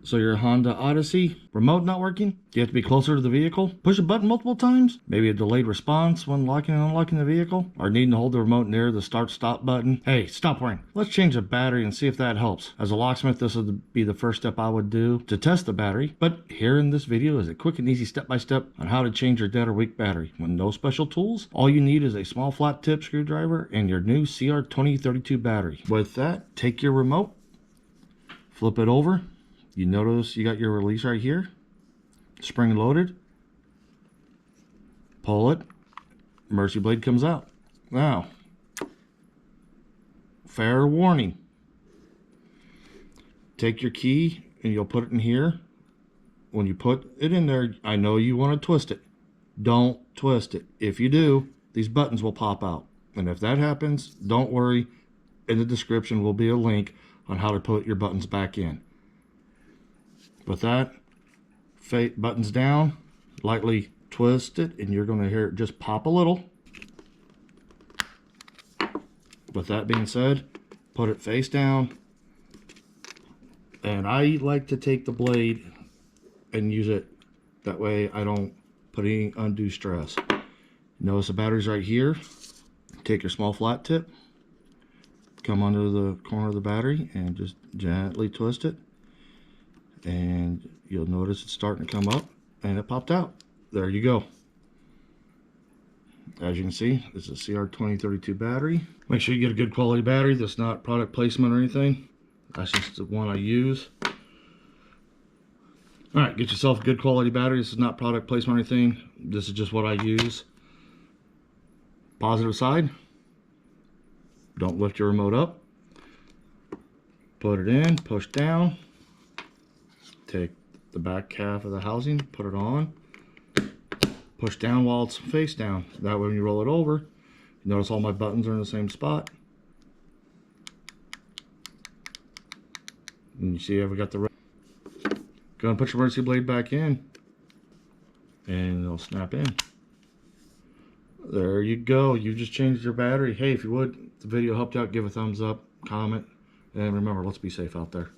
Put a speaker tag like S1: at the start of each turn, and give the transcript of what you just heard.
S1: So your Honda Odyssey remote not working? Do you have to be closer to the vehicle? Push a button multiple times? Maybe a delayed response when locking and unlocking the vehicle? Or needing to hold the remote near the start stop button? Hey, stop worrying. Let's change the battery and see if that helps. As a locksmith, this would be the first step I would do to test the battery. But here in this video is a quick and easy step-by-step on how to change your dead or weak battery. With no special tools, all you need is a small flat tip screwdriver and your new CR2032 battery. With that, take your remote, flip it over. You notice you got your release right here, spring loaded, pull it, emergency blade comes out. Now, fair warning, take your key and you'll put it in here. When you put it in there, I know you want to twist it. Don't twist it. If you do, these buttons will pop out. And if that happens, don't worry. In the description will be a link on how to put your buttons back in. With that, buttons down, lightly twist it, and you're going to hear it just pop a little. With that being said, put it face down. And I like to take the blade and use it. That way I don't put any undue stress. Notice the battery's right here. Take your small flat tip, come under the corner of the battery, and just gently twist it. And you'll notice it's starting to come up, and it popped out. There you go. As you can see, it's a CR2032 battery. Make sure you get a good quality battery. That's not product placement or anything. That's just the one I use. Alright, get yourself a good quality battery. This is not product placement or anything. This is just what I use. Positive side. Don't lift your remote up. Put it in, push down. Take the back half of the housing, put it on, push down while it's face down. That way when you roll it over, you notice all my buttons are in the same spot. And you see I've got the go and put your emergency blade back in, and it'll snap in. There you go. You just changed your battery. Hey, if you would, if the video helped you out, give a thumbs up, comment, and remember, let's be safe out there.